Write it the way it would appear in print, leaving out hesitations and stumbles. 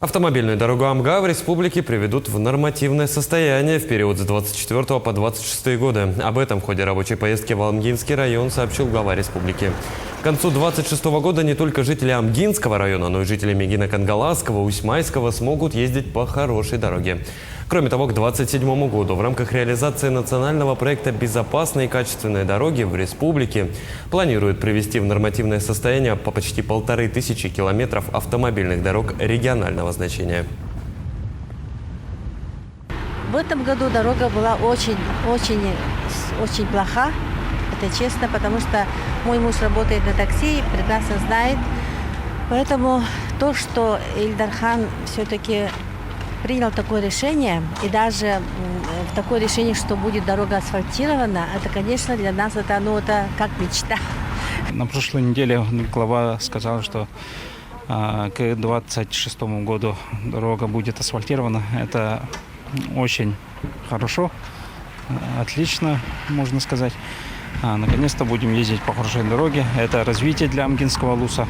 Автомобильную дорогу Амга в республике приведут в нормативное состояние в период с 24 по 26 годы. Об этом в ходе рабочей поездки в Амгинский район сообщил глава республики. К концу 26 года не только жители Амгинского района, но и жители Мегино-Кангаласского, Усьмайского смогут ездить по хорошей дороге. Кроме того, к 27 году в рамках реализации национального проекта «Безопасные и качественные дороги» в республике планируют привести в нормативное состояние по почти 1500 километров автомобильных дорог регионального значения. В этом году дорога была очень плоха, это честно, потому что мой муж работает на такси, прекрасно знает. Поэтому то, что Ильдархан все-таки принял такое решение, и даже в такое решение, что будет дорога асфальтирована, это, конечно, для нас это как мечта. На прошлой неделе глава сказал, что к 26 году дорога будет асфальтирована. Это очень хорошо, отлично, можно сказать. Наконец-то будем ездить по хорошей дороге. Это развитие для Амгинского Алуса.